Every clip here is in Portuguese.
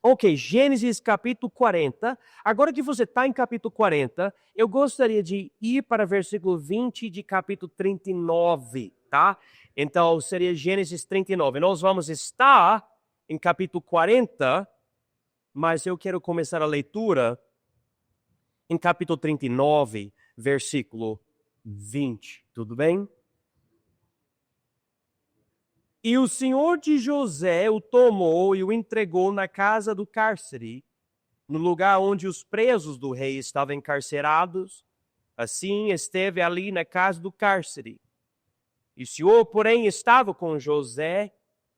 Ok, Gênesis capítulo 40. Agora que você está em capítulo 40, eu gostaria de ir para versículo 20 de capítulo 39, tá? Então, seria Gênesis 39. Nós vamos estar em capítulo 40, mas eu quero começar a leitura em capítulo 39, versículo 20. Tudo bem? E o senhor de José o tomou e o entregou na casa do cárcere, no lugar onde os presos do rei estavam encarcerados. Assim esteve ali na casa do cárcere. E o Senhor, porém, estava com José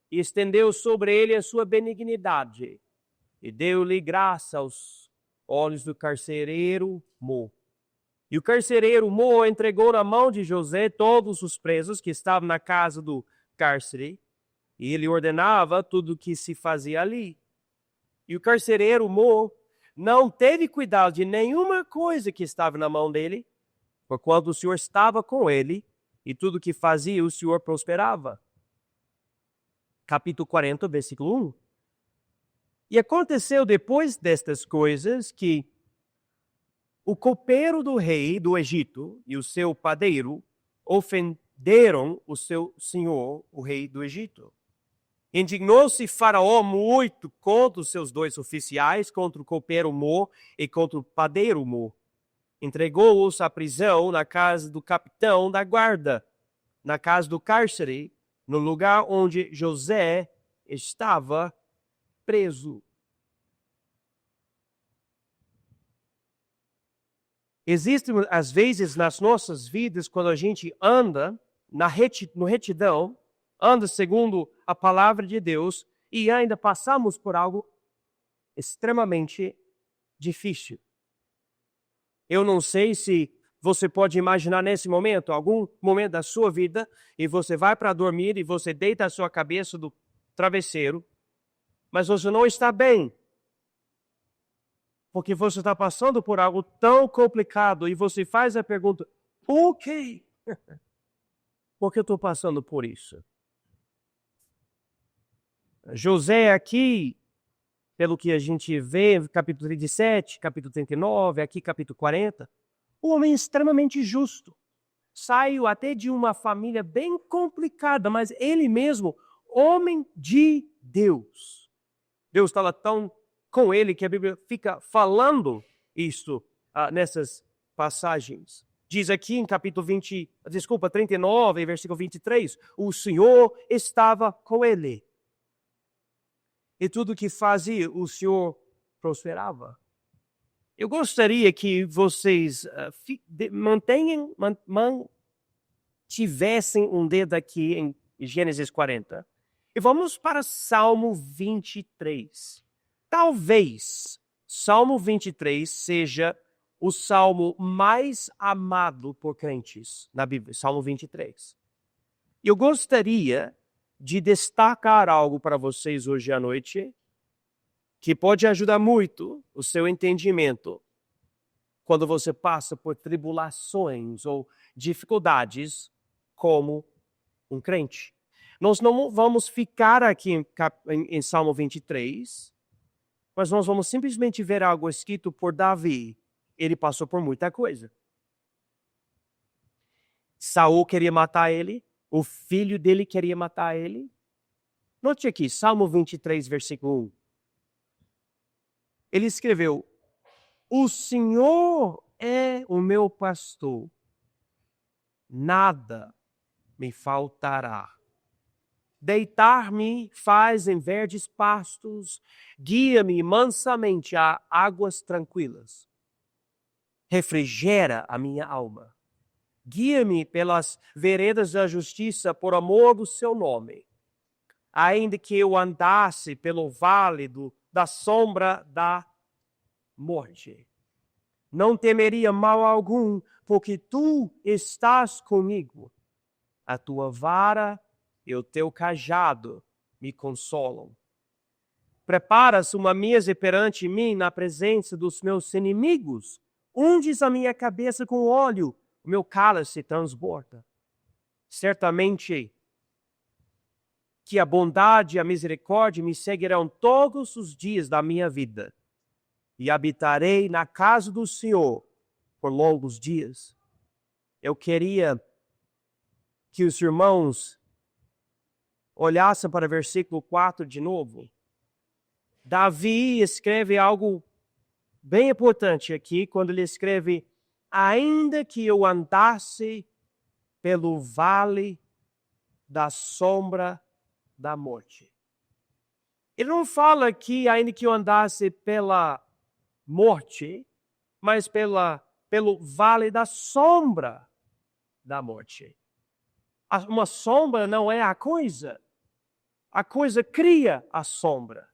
e estendeu sobre ele a sua benignidade e deu-lhe graça aos olhos do carcereiro Mo. E o carcereiro Mo entregou na mão de José todos os presos que estavam na casa do cárcere, e ele ordenava tudo o que se fazia ali. E o carcereiro Mo não teve cuidado de nenhuma coisa que estava na mão dele, porquanto o Senhor estava com ele, e tudo que fazia o Senhor prosperava. Capítulo 40, versículo 1. E aconteceu depois destas coisas que o copeiro do rei do Egito e o seu padeiro ofenderam o seu senhor, o rei do Egito. Indignou-se Faraó muito contra os seus dois oficiais, contra o copeiro Mo e contra o padeiro Mo. Entregou-os à prisão na casa do capitão da guarda, na casa do cárcere, no lugar onde José estava preso. Existem, às vezes, nas nossas vidas, quando a gente anda no retidão, anda segundo a palavra de Deus e ainda passamos por algo extremamente difícil. Eu não sei se você pode imaginar nesse momento, algum momento da sua vida, e você vai para dormir e você deita a sua cabeça do travesseiro, mas você não está bem. Porque você está passando por algo tão complicado e você faz a pergunta, por quê? Por que eu estou passando por isso? José aqui, pelo que a gente vê, capítulo 37, capítulo 39, aqui capítulo 40, um homem extremamente justo. Saiu até de uma família bem complicada, mas ele mesmo, homem de Deus. Deus estava tão com ele que a Bíblia fica falando isso nessas passagens. Diz aqui em capítulo 39, versículo 23, o Senhor estava com ele. E tudo que fazia, o Senhor prosperava. Eu gostaria que vocês mantivessem um dedo aqui em Gênesis 40. E vamos para Salmo 23. Talvez Salmo 23 seja o salmo mais amado por crentes na Bíblia, Salmo 23. Eu gostaria de destacar algo para vocês hoje à noite, que pode ajudar muito o seu entendimento quando você passa por tribulações ou dificuldades como um crente. Nós não vamos ficar aqui em Salmo 23, mas nós vamos simplesmente ver algo escrito por Davi. Ele passou por muita coisa. Saul queria matar ele, o filho dele queria matar ele. Note aqui, Salmo 23, versículo 1. Ele escreveu, o Senhor é o meu pastor, nada me faltará. Deitar-me faz em verdes pastos, guia-me mansamente a águas tranquilas. Refrigera a minha alma. Guia-me pelas veredas da justiça por amor do seu nome. Ainda que eu andasse pelo vale da sombra da morte, não temeria mal algum, porque tu estás comigo. A tua vara e o teu cajado me consolam. Preparas uma mesa perante mim na presença dos meus inimigos. Unges a minha cabeça com óleo, o meu cálice transborda. Certamente que a bondade e a misericórdia me seguirão todos os dias da minha vida, e habitarei na casa do Senhor por longos dias. Eu queria que os irmãos olhassem para o versículo 4 de novo. Davi escreve algo bem importante aqui, quando ele escreve: ainda que eu andasse pelo vale da sombra da morte. Ele não fala aqui, ainda que eu andasse pela morte, mas pelo vale da sombra da morte. Uma sombra não é a coisa cria a sombra.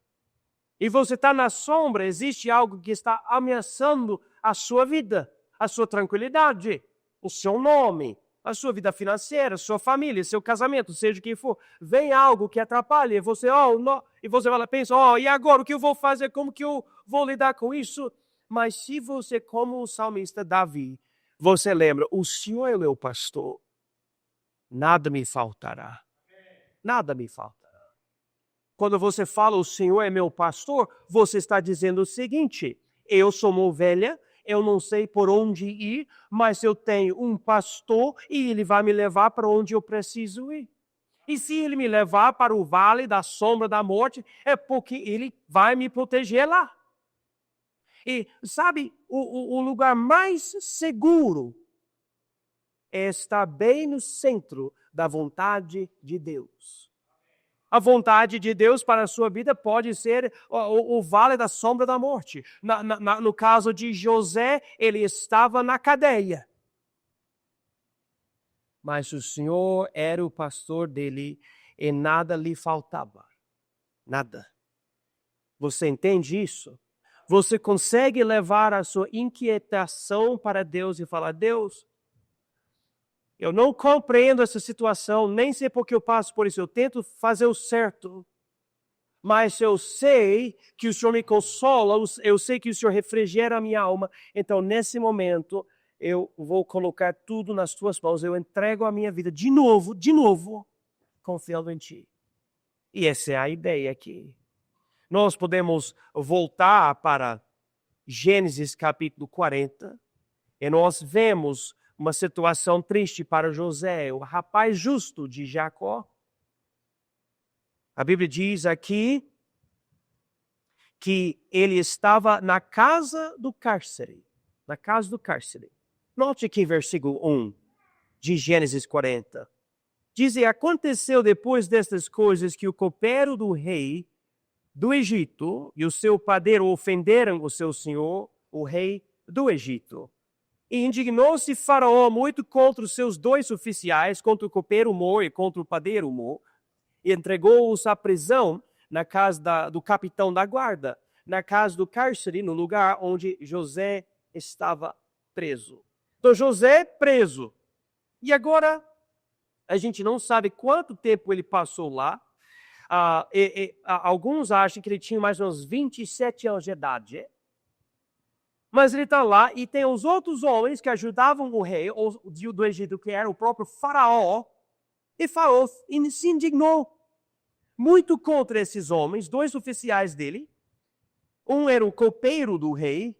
E você está na sombra, existe algo que está ameaçando a sua vida, a sua tranquilidade, o seu nome, a sua vida financeira, a sua família, seu casamento, seja o que for. Vem algo que atrapalha e você, e você pensa, e agora o que eu vou fazer? Como que eu vou lidar com isso? Mas se você, como o salmista Davi, você lembra, o Senhor é o meu pastor, nada me faltará. Nada me faltará. Quando você fala, o Senhor é meu pastor, você está dizendo o seguinte: eu sou uma ovelha, eu não sei por onde ir, mas eu tenho um pastor e ele vai me levar para onde eu preciso ir. E se ele me levar para o vale da sombra da morte, é porque ele vai me proteger lá. E sabe, o lugar mais seguro é estar bem no centro da vontade de Deus. A vontade de Deus para a sua vida pode ser o vale da sombra da morte. No caso de José, ele estava na cadeia. Mas o Senhor era o pastor dele e nada lhe faltava. Nada. Você entende isso? Você consegue levar a sua inquietação para Deus e falar: Deus, eu não compreendo essa situação, nem sei por que eu passo por isso. Eu tento fazer o certo, mas eu sei que o Senhor me consola, eu sei que o Senhor refrigera a minha alma. Então, nesse momento, eu vou colocar tudo nas tuas mãos. Eu entrego a minha vida de novo, confiando em ti. E essa é a ideia aqui. Nós podemos voltar para Gênesis capítulo 40 e nós vemos uma situação triste para José, o rapaz justo de Jacó. A Bíblia diz aqui que ele estava na casa do cárcere. Na casa do cárcere. Note aqui versículo 1 de Gênesis 40. Diz: e aconteceu depois destas coisas que o copeiro do rei do Egito e o seu padeiro ofenderam o seu senhor, o rei do Egito. E indignou-se Faraó muito contra os seus dois oficiais, contra o copeiro Mo e contra o padeiro Mo, e entregou-os à prisão na casa do capitão da guarda, na casa do cárcere, no lugar onde José estava preso. Então José preso. E agora, a gente não sabe quanto tempo ele passou lá. Alguns acham que ele tinha mais ou menos 27 anos de idade. Mas ele está lá e tem os outros homens que ajudavam o rei do Egito, que era o próprio Faraó. E Faraó se indignou muito contra esses homens, dois oficiais dele. Um era o copeiro do rei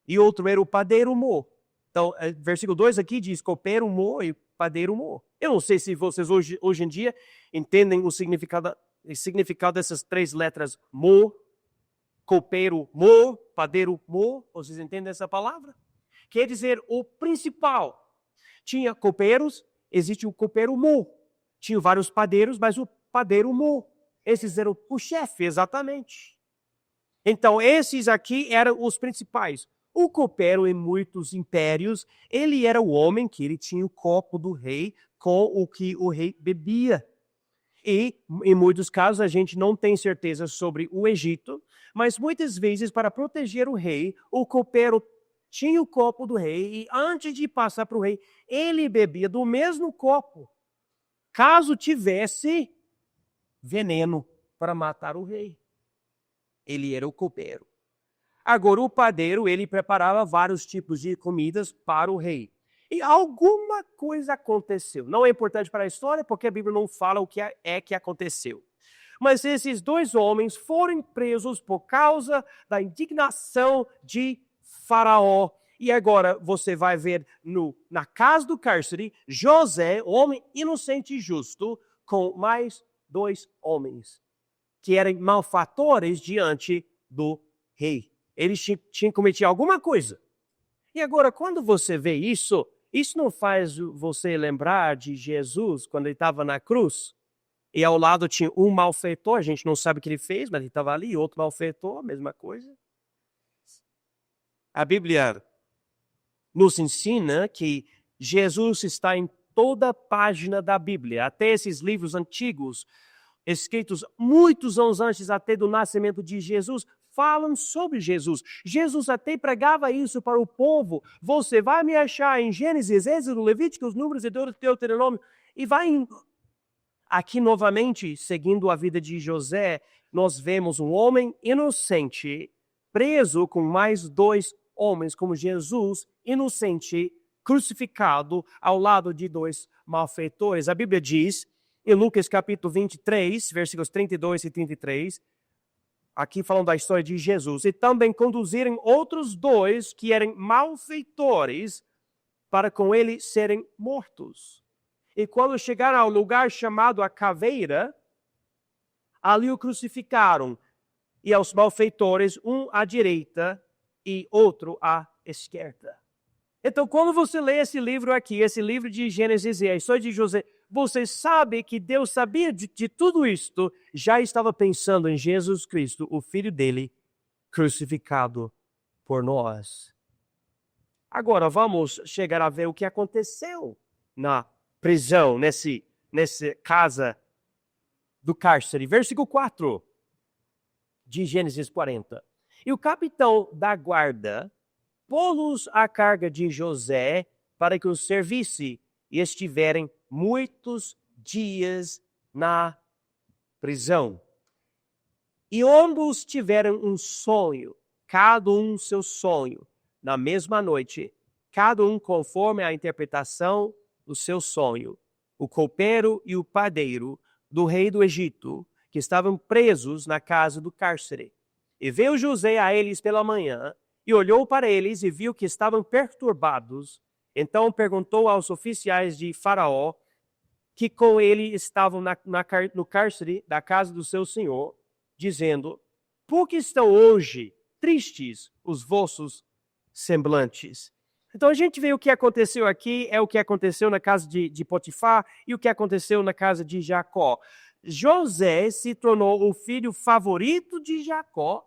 e outro era o padeiro Mo. Então, versículo 2 aqui diz copeiro Mo e padeiro Mo. Eu não sei se vocês hoje em dia entendem o significado dessas três letras Mo, copeiro Mo, padeiro Mo. Vocês entendem essa palavra? Quer dizer, o principal. Tinha copeiros, existe o copeiro Mo. Tinha vários padeiros, mas o padeiro Mo. Esses eram o chefe, exatamente. Então, esses aqui eram os principais. O copeiro, em muitos impérios, ele era o homem que ele tinha o copo do rei com o que o rei bebia. E, em muitos casos, a gente não tem certeza sobre o Egito, mas muitas vezes, para proteger o rei, o copeiro tinha o copo do rei e, antes de passar para o rei, ele bebia do mesmo copo, caso tivesse veneno para matar o rei. Ele era o copeiro. Agora, o padeiro, ele preparava vários tipos de comidas para o rei. E alguma coisa aconteceu. Não é importante para a história, porque a Bíblia não fala o que é que aconteceu. Mas esses dois homens foram presos por causa da indignação de Faraó. E agora você vai ver na casa do cárcere, José, homem inocente e justo, com mais dois homens, que eram malfatores diante do rei. Eles tinham cometido alguma coisa. E agora, quando você vê isso não faz você lembrar de Jesus, quando ele estava na cruz, e ao lado tinha um malfeitor, a gente não sabe o que ele fez, mas ele estava ali, outro malfeitor, mesma coisa. A Bíblia nos ensina que Jesus está em toda a página da Bíblia, até esses livros antigos, escritos muitos anos antes até do nascimento de Jesus, falam sobre Jesus. Jesus até pregava isso para o povo. Você vai me achar em Gênesis, Êxodo, Levíticos, Números e Deuteronômio. E vai aqui novamente, seguindo a vida de José, nós vemos um homem inocente preso com mais dois homens, como Jesus, inocente, crucificado ao lado de dois malfeitores. A Bíblia diz, em Lucas capítulo 23, versículos 32 e 33, aqui falando da história de Jesus, e também conduziram outros dois que eram malfeitores para com ele serem mortos. E quando chegaram ao lugar chamado a Caveira, ali o crucificaram, e aos malfeitores, um à direita e outro à esquerda. Então, quando você lê esse livro aqui, esse livro de Gênesis e a história de José, você sabe que Deus sabia de tudo isto, já estava pensando em Jesus Cristo, o Filho dele, crucificado por nós. Agora, vamos chegar a ver o que aconteceu na prisão, nessa casa do cárcere. Versículo 4 de Gênesis 40. E o capitão da guarda pô-los à carga de José para que os servisse e estiverem muitos dias na prisão. E ambos tiveram um sonho, cada um seu sonho, na mesma noite, cada um conforme a interpretação do seu sonho. O copeiro e o padeiro do rei do Egito, que estavam presos na casa do cárcere. E veio José a eles pela manhã, e olhou para eles e viu que estavam perturbados. Então perguntou aos oficiais de Faraó, que com ele estavam no cárcere da casa do seu senhor, dizendo, por que estão hoje tristes os vossos semblantes? Então a gente vê o que aconteceu aqui, é o que aconteceu na casa de Potifar e o que aconteceu na casa de Jacó. José se tornou o filho favorito de Jacó.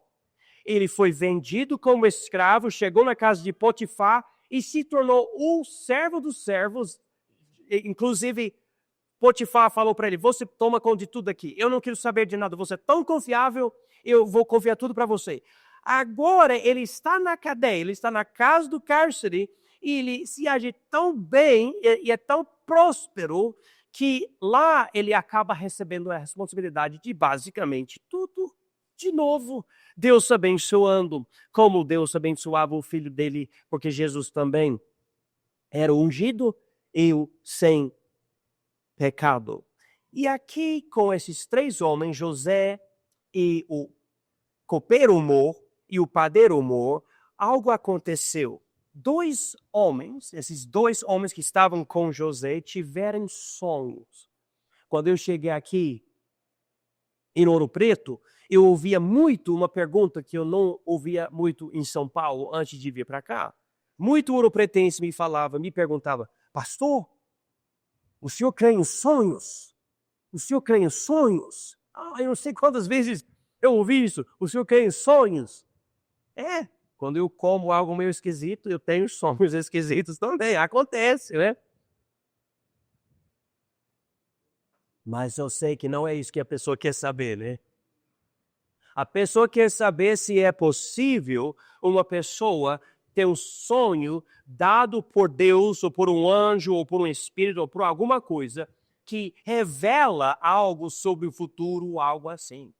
Ele foi vendido como escravo, chegou na casa de Potifar e se tornou o servo dos servos. Inclusive, Potifar falou para ele, você toma conta de tudo aqui. Eu não quero saber de nada. Você é tão confiável, eu vou confiar tudo para você. Agora, ele está na cadeia, ele está na casa do cárcere e ele se age tão bem e é tão próspero que lá ele acaba recebendo a responsabilidade de basicamente tudo de novo. Deus abençoando, como Deus abençoava o filho dele, porque Jesus também era ungido e o sem pecado. E aqui com esses três homens, José e o copeiro mor e o padeiro mor, algo aconteceu. Dois homens, esses dois homens que estavam com José, tiveram sonhos. Quando eu cheguei aqui em Ouro Preto, eu ouvia muito uma pergunta que eu não ouvia muito em São Paulo antes de vir para cá. Muito ouropretense me perguntava, pastor, o senhor crê em sonhos? O senhor crê em sonhos? Eu não sei quantas vezes eu ouvi isso. O senhor crê em sonhos? Quando eu como algo meio esquisito, eu tenho sonhos esquisitos também. Acontece, né? Mas eu sei que não é isso que a pessoa quer saber, né? A pessoa quer saber se é possível uma pessoa ter um sonho dado por Deus, ou por um anjo, ou por um espírito, ou por alguma coisa que revela algo sobre o futuro, algo assim.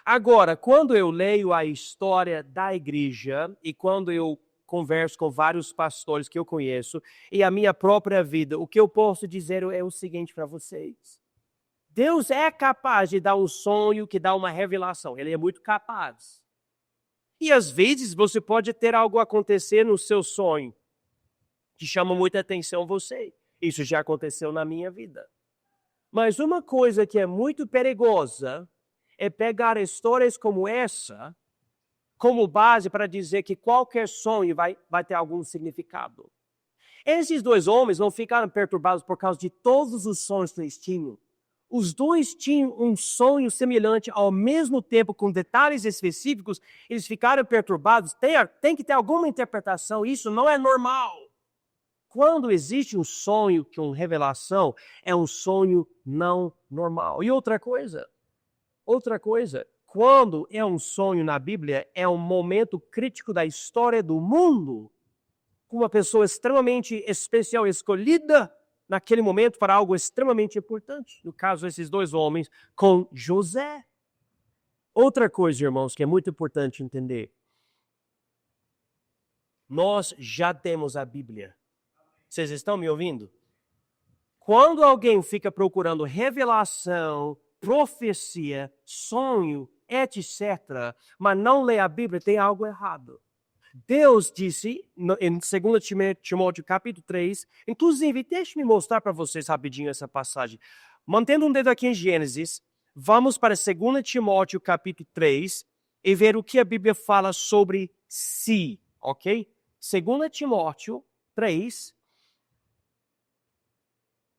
Agora, quando eu leio a história da igreja e quando eu converso com vários pastores que eu conheço e a minha própria vida, o que eu posso dizer é o seguinte para vocês. Deus é capaz de dar um sonho que dá uma revelação. Ele é muito capaz. E às vezes você pode ter algo acontecer no seu sonho que chama muita atenção você. Isso já aconteceu na minha vida. Mas uma coisa que é muito perigosa é pegar histórias como essa como base para dizer que qualquer sonho vai ter algum significado. Esses dois homens não ficaram perturbados por causa de todos os sonhos que eles tinham. Os dois tinham um sonho semelhante ao mesmo tempo, com detalhes específicos. Eles ficaram perturbados. Tem que ter alguma interpretação. Isso não é normal. Quando existe um sonho com revelação, é um sonho não normal. E outra coisa, quando é um sonho na Bíblia, é um momento crítico da história do mundo, com uma pessoa extremamente especial, escolhida naquele momento para algo extremamente importante. No caso, esses dois homens com José. Outra coisa, irmãos, que é muito importante entender. Nós já temos a Bíblia. Vocês estão me ouvindo? Quando alguém fica procurando revelação, profecia, sonho, etc., mas não lê a Bíblia, tem algo errado. Deus disse, em 2 Timóteo capítulo 3, inclusive, deixe-me mostrar para vocês rapidinho essa passagem. Mantendo um dedo aqui em Gênesis, vamos para 2 Timóteo capítulo 3 e ver o que a Bíblia fala sobre si, ok? 2 Timóteo 3,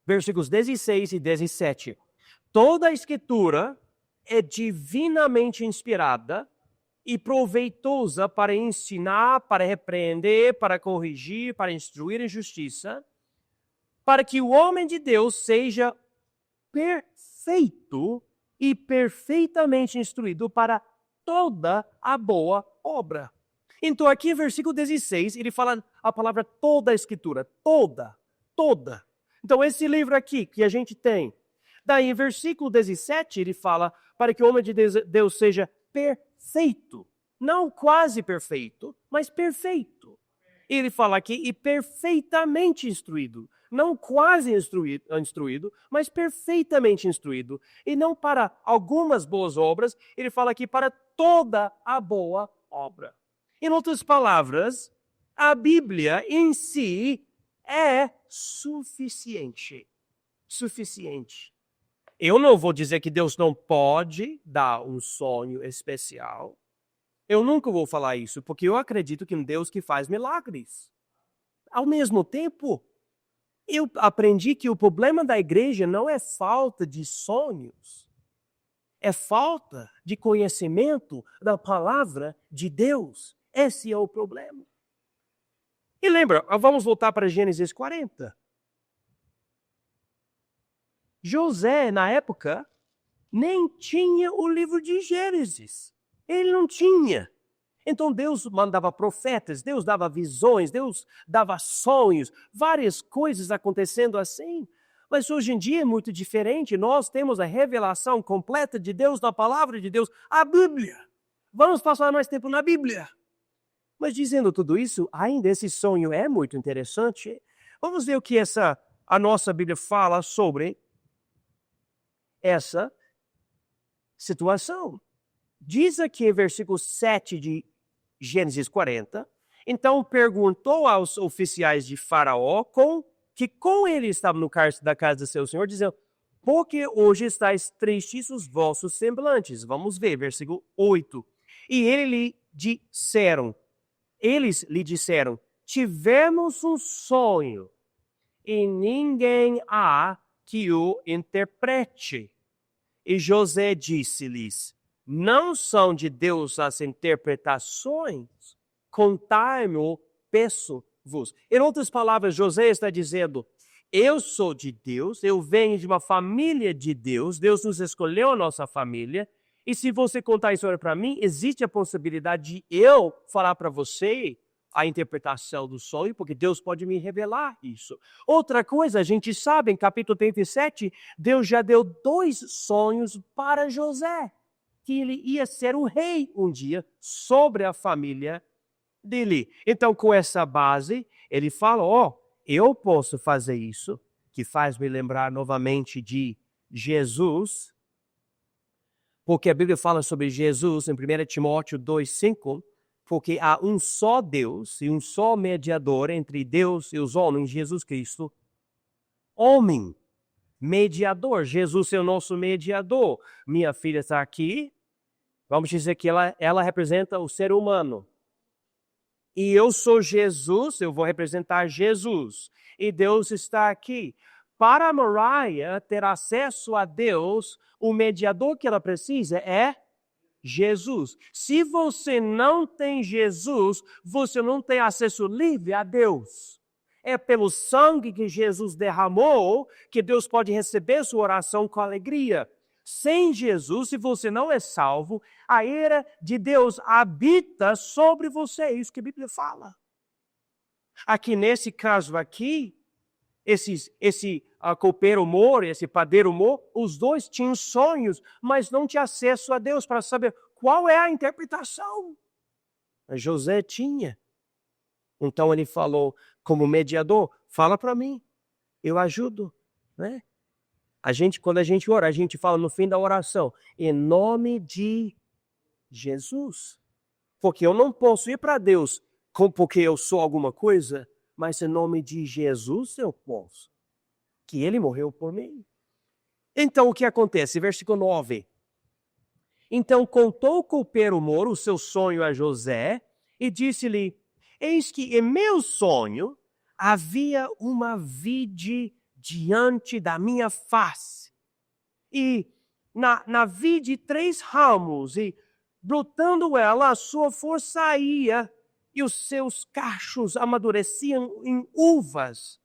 versículos 16 e 17. Toda a Escritura é divinamente inspirada e proveitosa para ensinar, para repreender, para corrigir, para instruir em justiça, para que o homem de Deus seja perfeito e perfeitamente instruído para toda a boa obra. Então aqui, versículo 16, ele fala a palavra toda a Escritura, toda. Então esse livro aqui que a gente tem, daí em versículo 17 ele fala para que o homem de Deus seja perfeito, não quase perfeito, mas perfeito. Ele fala aqui e perfeitamente instruído, não quase instruído, mas perfeitamente instruído. E não para algumas boas obras, ele fala aqui para toda a boa obra. Em outras palavras, a Bíblia em si é suficiente. Eu não vou dizer que Deus não pode dar um sonho especial. Eu nunca vou falar isso, porque eu acredito que um Deus que faz milagres. Ao mesmo tempo, eu aprendi que o problema da igreja não é falta de sonhos, é falta de conhecimento da palavra de Deus. Esse é o problema. E lembra, vamos voltar para Gênesis 40. José, na época, nem tinha o livro de Gênesis. Ele não tinha. Então Deus mandava profetas, Deus dava visões, Deus dava sonhos, várias coisas acontecendo assim. Mas hoje em dia é muito diferente. Nós temos a revelação completa de Deus, da palavra de Deus, a Bíblia. Vamos passar mais tempo na Bíblia. Mas dizendo tudo isso, ainda esse sonho é muito interessante. Vamos ver o que a nossa Bíblia fala sobre essa situação. Diz aqui, versículo 7 de Gênesis 40, então perguntou aos oficiais de Faraó que com ele estavam no cárcere da casa de seu senhor, dizendo, por que hoje estáis tristes os vossos semblantes? Vamos ver, versículo 8. E eles lhe disseram, tivemos um sonho e ninguém há que o interprete. E José disse-lhes, não são de Deus as interpretações, contai-me, peço-vos. Em outras palavras, José está dizendo, eu sou de Deus, eu venho de uma família de Deus, Deus nos escolheu a nossa família, e se você contar a história para mim, existe a possibilidade de eu falar para você a interpretação do sonho, porque Deus pode me revelar isso. Outra coisa, a gente sabe, em capítulo 37, Deus já deu 2 sonhos para José, que ele ia ser o rei um dia sobre a família dele. Então, com essa base, ele fala, eu posso fazer isso, que faz me lembrar novamente de Jesus, porque a Bíblia fala sobre Jesus em 1 Timóteo 2,5, porque há um só Deus e um só mediador entre Deus e os homens, Jesus Cristo, homem, mediador. Jesus é o nosso mediador. Minha filha está aqui, vamos dizer que ela representa o ser humano. E eu sou Jesus, eu vou representar Jesus. E Deus está aqui. Para a Mariah ter acesso a Deus, o mediador que ela precisa é Jesus. Se você não tem Jesus, você não tem acesso livre a Deus. É pelo sangue que Jesus derramou que Deus pode receber sua oração com alegria. Sem Jesus, se você não é salvo, a ira de Deus habita sobre você. É isso que a Bíblia fala. Aqui nesse caso aqui, esse copeiro mor, esse padeiro mor, os dois tinham sonhos, mas não tinham acesso a Deus para saber qual é a interpretação. Mas José tinha. Então ele falou, como mediador, fala para mim, eu ajudo, né? Quando a gente ora, a gente fala no fim da oração, em nome de Jesus. Porque eu não posso ir para Deus porque eu sou alguma coisa, mas em nome de Jesus eu posso. Que ele morreu por mim. Então o que acontece? Versículo 9. Então contou o copeiro moro o seu sonho a José e disse-lhe, eis que em meu sonho havia uma vide diante da minha face. E na vide 3 ramos, e brotando ela, a sua flor saía, e os seus cachos amadureciam em uvas.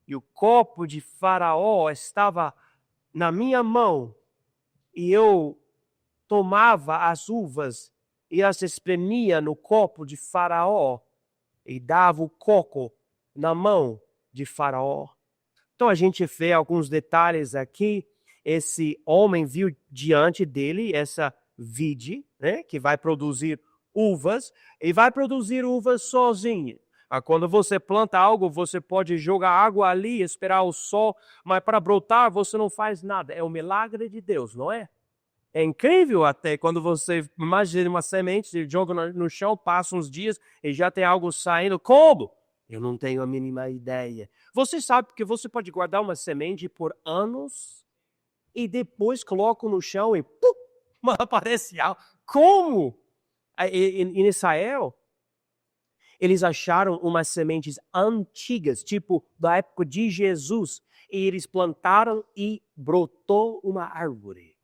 E o copo de Faraó estava na minha mão, e eu tomava as uvas e as espremia no copo de Faraó, e dava o coco na mão de Faraó. Então a gente vê alguns detalhes aqui. Esse homem viu diante dele essa vide, né, que vai produzir uvas, e vai produzir uvas sozinha. Quando você planta algo, você pode jogar água ali, esperar o sol, mas para brotar você não faz nada. É o milagre de Deus, não é? É incrível até quando você imagina uma semente, joga no chão, passa uns dias e já tem algo saindo. Como? Eu não tenho a mínima ideia. Você sabe que você pode guardar uma semente por anos e depois coloca no chão e pum, aparece algo. Como? Em Israel, eles acharam umas sementes antigas, tipo da época de Jesus, e eles plantaram e brotou uma árvore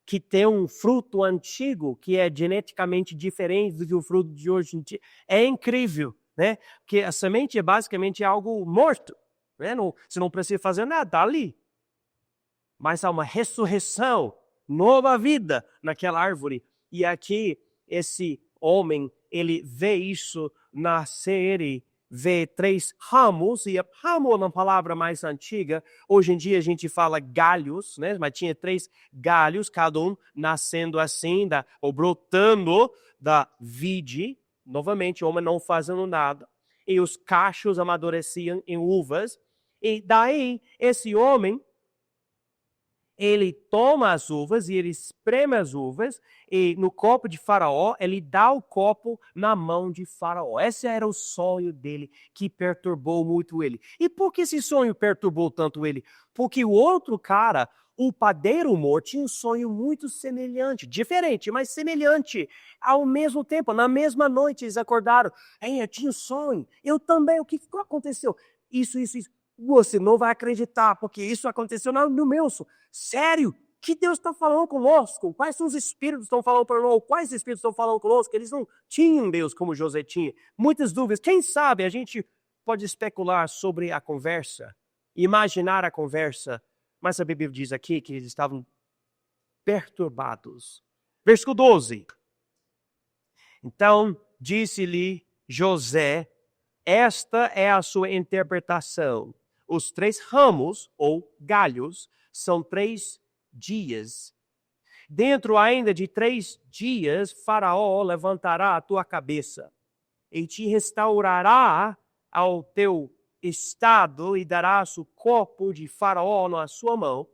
que tem um fruto antigo que é geneticamente diferente do que o fruto de hoje em dia. É incrível, né? Porque a semente é basicamente algo morto, né? Você não precisa fazer nada, está ali. Mas há uma ressurreição, nova vida naquela árvore. E aqui, esse homem, ele vê isso nascer e vê 3 ramos, e ramo é uma palavra mais antiga. Hoje em dia a gente fala galhos, né? Mas tinha 3 galhos, cada um nascendo assim, ou brotando da vide. Novamente, o homem não fazendo nada. E os cachos amadureciam em uvas. E daí, esse homem, ele toma as uvas e ele espreme as uvas, e no copo de Faraó, ele dá o copo na mão de Faraó. Esse era o sonho dele, que perturbou muito ele. E por que esse sonho perturbou tanto ele? Porque o outro cara, o padeiro mor, tinha um sonho muito semelhante, diferente, mas semelhante. Ao mesmo tempo, na mesma noite, eles acordaram. Eu tinha um sonho, eu também, o que aconteceu? Isso. Você não vai acreditar, porque isso aconteceu no meu sonho. Sério? Que Deus está falando conosco? Quais são os espíritos que estão falando para nós? Quais espíritos estão falando conosco? Eles não tinham Deus como José tinha. Muitas dúvidas. Quem sabe a gente pode especular sobre a conversa, imaginar a conversa, mas a Bíblia diz aqui que eles estavam perturbados. Versículo 12. Então disse-lhe José, esta é a sua interpretação. Os 3 ramos, ou galhos, são 3 dias. Dentro ainda de 3 dias, Faraó levantará a tua cabeça. e te restaurará ao teu estado e darás o corpo de Faraó na sua mão,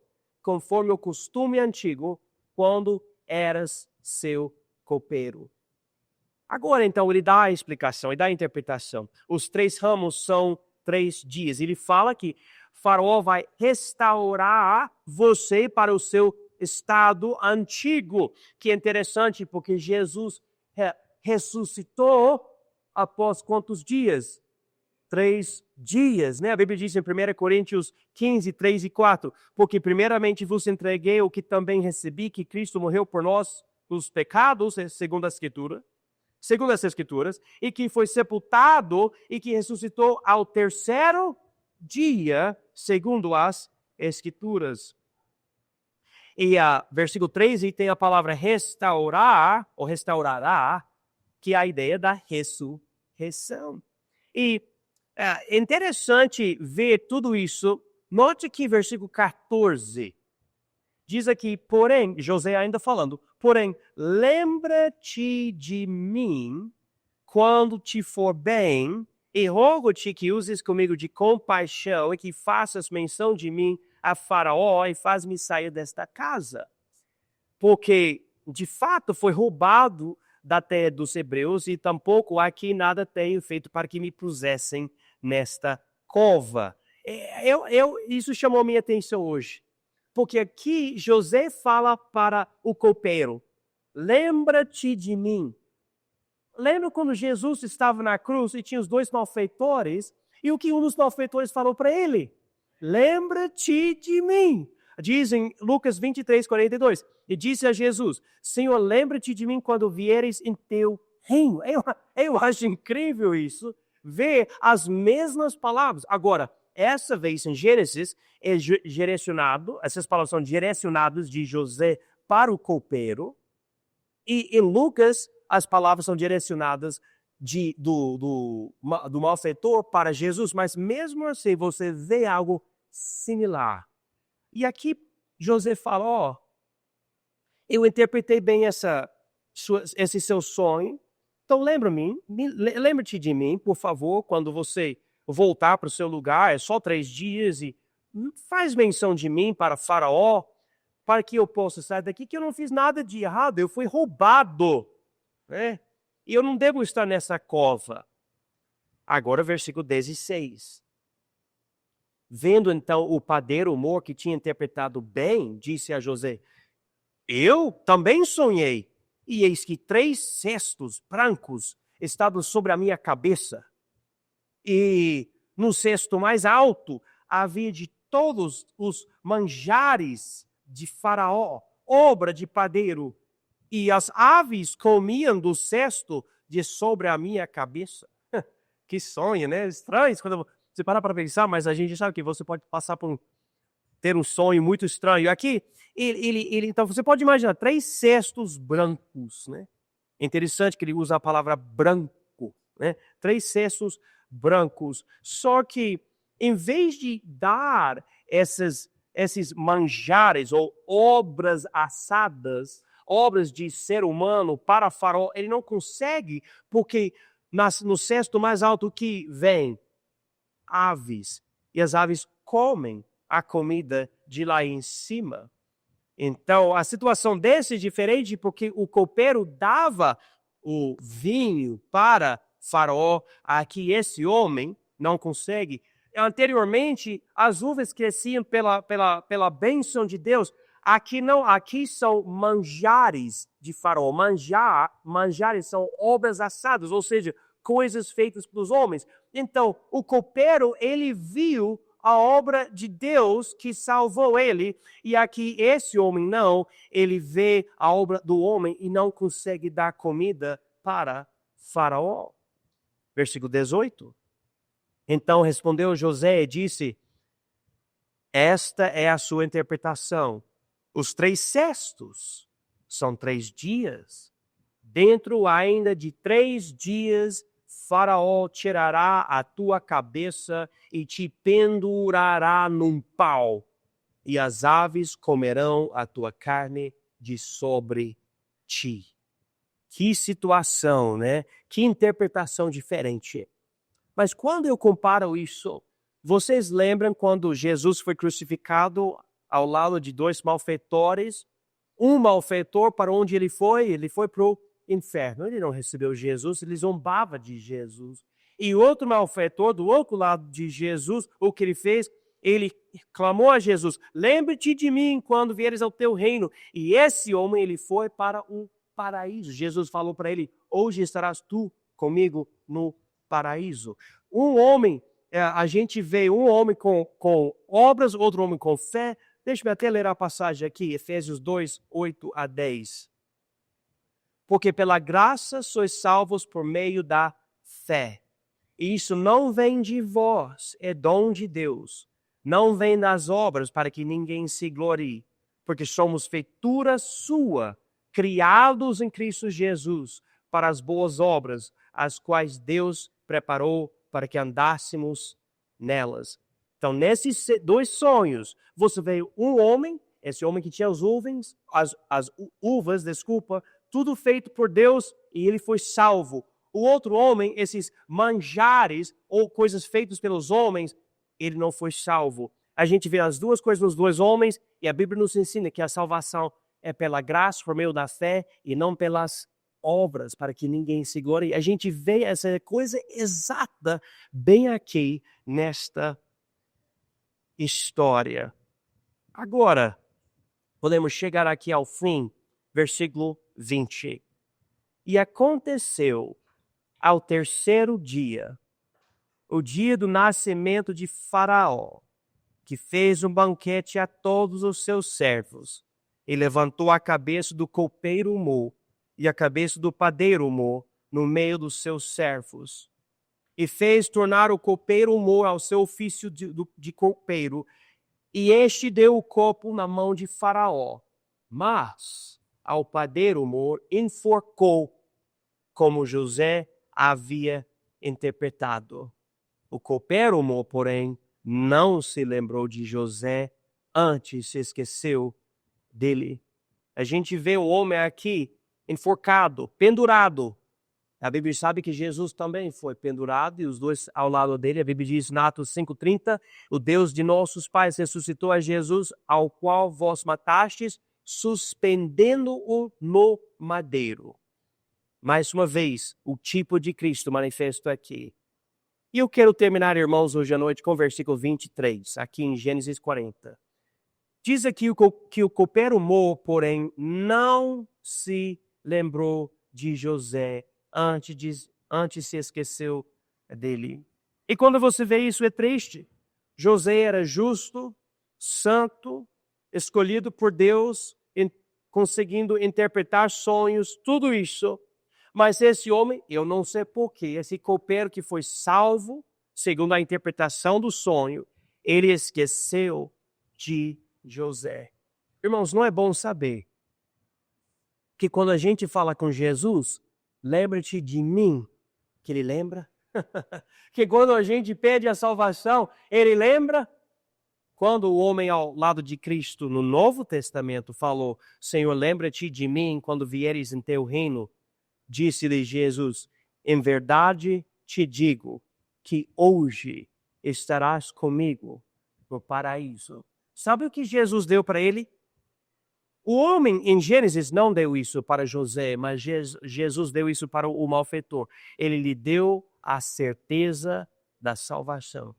conforme o costume antigo, quando eras seu copeiro. Agora, então, ele dá a explicação e dá a interpretação. Os 3 ramos são 3 dias. Ele fala que Faraó vai restaurar você para o seu estado antigo, que é interessante porque Jesus ressuscitou após quantos dias? 3 dias, né? A Bíblia diz em 1 Coríntios 15, 3 e 4, porque primeiramente vos entreguei o que também recebi, que Cristo morreu por nós, os pecados, segundo as Escrituras, e que foi sepultado e que ressuscitou ao 3º dia, segundo as Escrituras. E versículo 13 tem a palavra restaurar, ou restaurará, que é a ideia da ressurreição. E é interessante ver tudo isso. Note que versículo 14 diz aqui, porém, José ainda falando, porém, lembra-te de mim quando te for bem, e rogo-te que uses comigo de compaixão e que faças menção de mim a Faraó e faz-me sair desta casa. Porque, de fato, foi roubado da terra dos hebreus e tampouco aqui nada tenho feito para que me pusessem nesta cova. Isso chamou minha atenção hoje. Porque aqui José fala para o copeiro, lembra-te de mim. Lembra quando Jesus estava na cruz e tinha os 2 malfeitores? E o que um dos malfeitores falou para ele? Lembra-te de mim. Diz em Lucas 23, 42. E disse a Jesus, Senhor, lembra-te de mim quando vieres em teu reino. Eu acho incrível isso. Ver as mesmas palavras. Agora, essa vez em Gênesis, essas palavras são direcionadas de José para o copeiro. E em Lucas, as palavras são direcionadas do malfeitor para Jesus. Mas mesmo assim, você vê algo similar. E aqui José fala, eu interpretei bem esse seu sonho. Então lembra-te de mim, por favor, quando você voltar para o seu lugar, é só 3 dias, e faz menção de mim para Faraó, para que eu possa sair daqui, que eu não fiz nada de errado, eu fui roubado, né? E eu não devo estar nessa cova. Agora, versículo 16. Vendo então o padeiro Mor, que tinha interpretado bem, disse a José, eu também sonhei, e eis que 3 cestos brancos estavam sobre a minha cabeça. E no cesto mais alto havia de todos os manjares de Faraó, obra de padeiro, e as aves comiam do cesto de sobre a minha cabeça. Que sonho, né? Estranho quando você para pensar, mas a gente sabe que você pode passar por ter um sonho muito estranho. Aqui, então você pode imaginar 3 cestos brancos, né? Interessante que ele usa a palavra branco, né? 3 cestos brancos. Só que, em vez de dar esses manjares ou obras assadas, obras de ser humano para Faraó, ele não consegue, porque no cesto mais alto que vem aves, e as aves comem a comida de lá em cima. Então, a situação desse é diferente porque o copeiro dava o vinho para Faraó, aqui esse homem não consegue. Anteriormente, as uvas cresciam pela bênção de Deus. Aqui não, aqui são manjares de Faraó. Manjares são obras assadas, ou seja, coisas feitas pelos homens. Então, o copeiro, ele viu a obra de Deus que salvou ele, e aqui esse homem não, ele vê a obra do homem e não consegue dar comida para Faraó. Versículo 18. Então respondeu José e disse, esta é a sua interpretação. Os 3 cestos são 3 dias. Dentro ainda de 3 dias, Faraó tirará a tua cabeça e te pendurará num pau, e as aves comerão a tua carne de sobre ti. Que situação, né? Que interpretação diferente. Mas quando eu comparo isso, vocês lembram quando Jesus foi crucificado ao lado de dois malfeitores? Um malfeitor, para onde ele foi? Ele foi para o inferno. Ele não recebeu Jesus, ele zombava de Jesus. E outro malfeitor, do outro lado de Jesus, o que ele fez? Ele clamou a Jesus: lembre-te de mim quando vieres ao teu reino. E esse homem, ele foi para o paraíso. Jesus falou para ele: hoje estarás tu comigo no paraíso. Um homem, a gente vê um homem com obras, outro homem com fé. Deixa-me até ler a passagem aqui, Efésios 2, 8 a 10. Porque pela graça sois salvos por meio da fé. E isso não vem de vós, é dom de Deus. Não vem das obras para que ninguém se glorie. Porque somos feitura sua, criados em Cristo Jesus, para as boas obras, as quais Deus preparou para que andássemos nelas. Então, nesses dois sonhos, você vê um homem, esse homem que tinha as uvas, tudo feito por Deus, e ele foi salvo. O outro homem, esses manjares ou coisas feitas pelos homens, ele não foi salvo. A gente vê as duas coisas nos dois homens, e a Bíblia nos ensina que a salvação é pela graça, por meio da fé, e não pelas obras, para que ninguém se glorie. A gente vê essa coisa exata bem aqui nesta história. Agora, podemos chegar aqui ao fim, versículo 20. E aconteceu ao terceiro dia, o dia do nascimento de Faraó, que fez um banquete a todos os seus servos, e levantou a cabeça do copeiro Mo e a cabeça do padeiro Mo no meio dos seus servos. E fez tornar o copeiro Mo ao seu ofício de copeiro, e este deu o copo na mão de Faraó. Mas ao padeiro Mo enforcou, como José havia interpretado. O copeiro Mo, porém, não se lembrou de José, antes se esqueceu dele. A gente vê o homem aqui enforcado, pendurado. A Bíblia sabe que Jesus também foi pendurado, e os dois ao lado dele. A Bíblia diz em Atos 5,30, o Deus de nossos pais ressuscitou a Jesus, ao qual vós matastes, suspendendo-o no madeiro. Mais uma vez, o tipo de Cristo manifesto aqui. E eu quero terminar, irmãos, hoje à noite com o versículo 23, aqui em Gênesis 40. Diz aqui que o copeiro Mo, porém, não se lembrou de José, antes se esqueceu dele. E quando você vê isso, é triste. José era justo, santo, escolhido por Deus, conseguindo interpretar sonhos, tudo isso. Mas esse homem, eu não sei porquê, esse copeiro que foi salvo, segundo a interpretação do sonho, ele esqueceu de José. Irmãos, não é bom saber que quando a gente fala com Jesus, lembra-te de mim, que ele lembra? Que quando a gente pede a salvação, ele lembra? Quando o homem ao lado de Cristo no Novo Testamento falou: Senhor, lembra-te de mim quando vieres em teu reino, disse-lhe Jesus: em verdade te digo que hoje estarás comigo no paraíso. Sabe o que Jesus deu para ele? O homem em Gênesis não deu isso para José, mas Jesus deu isso para o malfeitor. Ele lhe deu a certeza da salvação.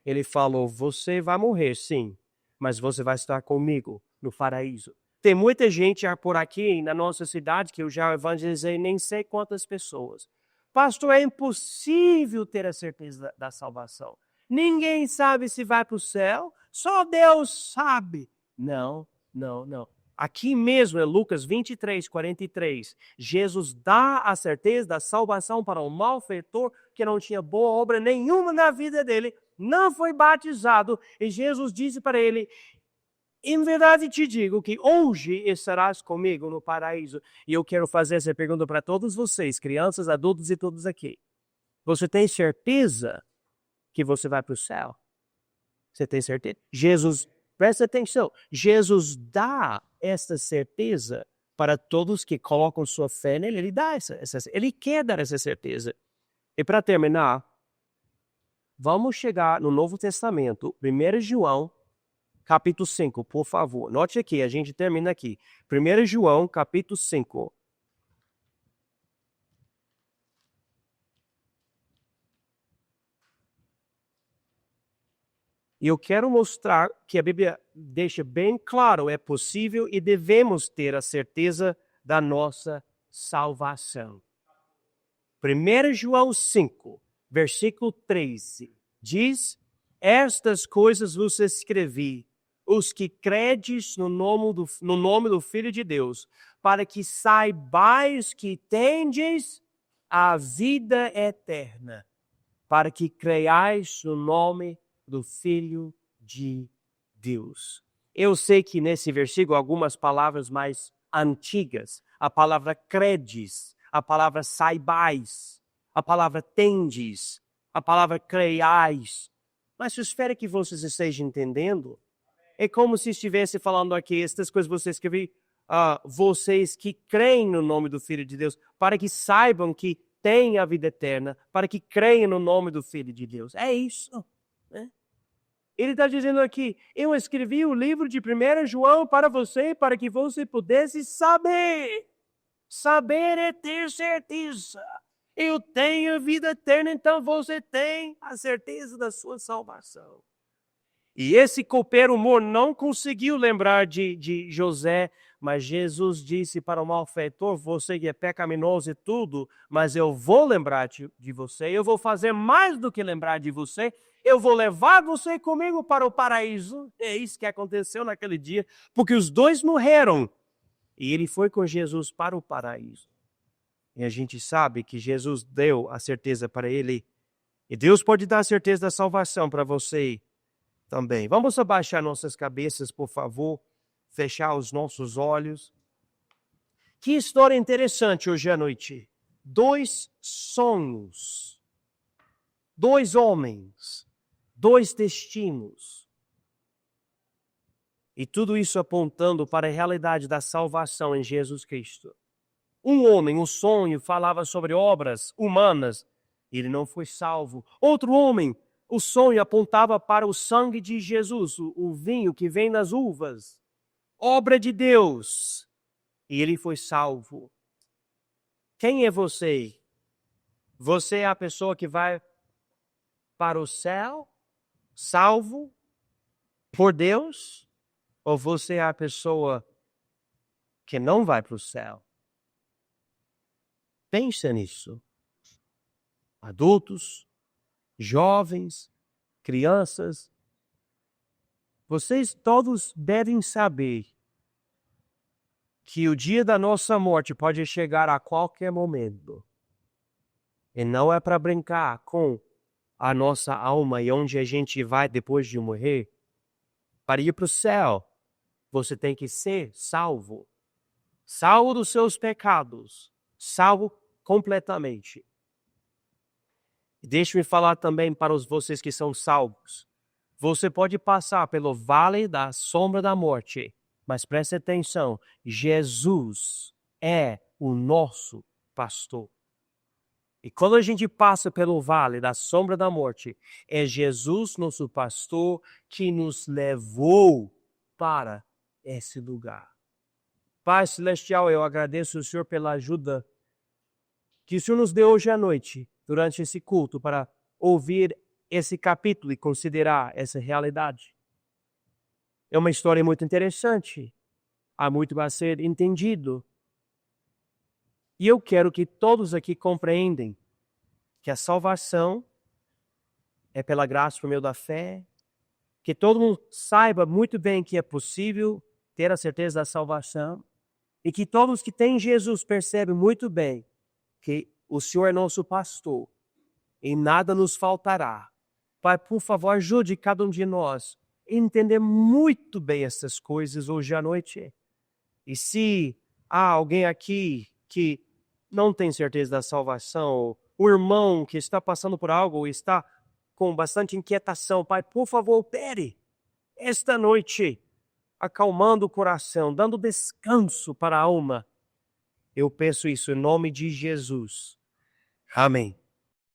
Ele falou: você vai morrer, sim, mas você vai estar comigo no paraíso. Tem muita gente por aqui na nossa cidade que eu já evangelizei nem sei quantas pessoas. Pastor, é impossível ter a certeza da salvação. Ninguém sabe se vai para o céu, só Deus sabe. Não. Aqui mesmo é Lucas 23, 43. Jesus dá a certeza da salvação para um malfeitor que não tinha boa obra nenhuma na vida dele, não foi batizado, e Jesus disse para ele: em verdade te digo que hoje estarás comigo no paraíso. E eu quero fazer essa pergunta para todos vocês, crianças, adultos e todos aqui. Você tem certeza que você vai para o céu? Você tem certeza? Jesus, presta atenção, Jesus dá esta certeza para todos que colocam sua fé nele. Ele dá ele quer dar essa certeza. E para terminar, vamos chegar no Novo Testamento, 1 João, capítulo 5, por favor. Note aqui, a gente termina aqui. 1 João, capítulo 5. E eu quero mostrar que a Bíblia deixa bem claro, é possível e devemos ter a certeza da nossa salvação. 1 João 5, versículo 13, diz: estas coisas vos escrevi, os que credes no nome do Filho de Deus, para que saibais que tendes a vida eterna, para que creiais no nome do Filho de Deus. Eu sei que nesse versículo algumas palavras mais antigas, a palavra credes, a palavra saibais, a palavra tendes, a palavra creiais. Mas eu espero que vocês estejam entendendo. É como se estivesse falando aqui, estas coisas você escreveu, vocês que creem no nome do Filho de Deus, para que saibam que têm a vida eterna, para que creiam no nome do Filho de Deus. É isso. Né? Ele está dizendo aqui, eu escrevi o livro de 1 João para você, para que você pudesse saber. Saber é ter certeza. Eu tenho a vida eterna, então você tem a certeza da sua salvação. E esse copeiro mor não conseguiu lembrar de José, mas Jesus disse para o malfeitor, você que é pecaminoso e tudo, mas eu vou lembrar de você, eu vou fazer mais do que lembrar de você, eu vou levar você comigo para o paraíso. É isso que aconteceu naquele dia, porque os dois morreram. E ele foi com Jesus para o paraíso. E a gente sabe que Jesus deu a certeza para ele. E Deus pode dar a certeza da salvação para você também. Vamos abaixar nossas cabeças, por favor. Fechar os nossos olhos. Que história interessante hoje à noite. 2 sonhos. 2 homens. 2 destinos. E tudo isso apontando para a realidade da salvação em Jesus Cristo. Um homem, um sonho, falava sobre obras humanas. Ele não foi salvo. Outro homem, o sonho apontava para o sangue de Jesus, o vinho que vem nas uvas. Obra de Deus. E ele foi salvo. Quem é você? Você é a pessoa que vai para o céu, salvo por Deus? Ou você é a pessoa que não vai para o céu? Pensa nisso. Adultos, jovens, crianças, vocês todos devem saber que o dia da nossa morte pode chegar a qualquer momento. E não é para brincar com a nossa alma e onde a gente vai depois de morrer. Para ir para o céu, você tem que ser salvo. Salvo dos seus pecados. Salvo completamente. Deixe-me falar também para vocês que são salvos. Você pode passar pelo vale da sombra da morte, mas preste atenção, Jesus é o nosso pastor. E quando a gente passa pelo vale da sombra da morte, é Jesus, nosso pastor, que nos levou para esse lugar. Pai Celestial, eu agradeço ao Senhor pela ajuda que o Senhor nos deu hoje à noite, durante esse culto, para ouvir esse capítulo e considerar essa realidade. É uma história muito interessante. Há muito a ser entendido. E eu quero que todos aqui compreendam que a salvação é pela graça por meio da fé, que todo mundo saiba muito bem que é possível ter a certeza da salvação e que todos que têm Jesus percebem muito bem que o Senhor é nosso pastor e nada nos faltará. Pai, por favor, ajude cada um de nós a entender muito bem essas coisas hoje à noite. E se há alguém aqui que não tem certeza da salvação, o irmão que está passando por algo, está com bastante inquietação, Pai, por favor, opere esta noite acalmando o coração, dando descanso para a alma. Eu peço isso em nome de Jesus. Amém.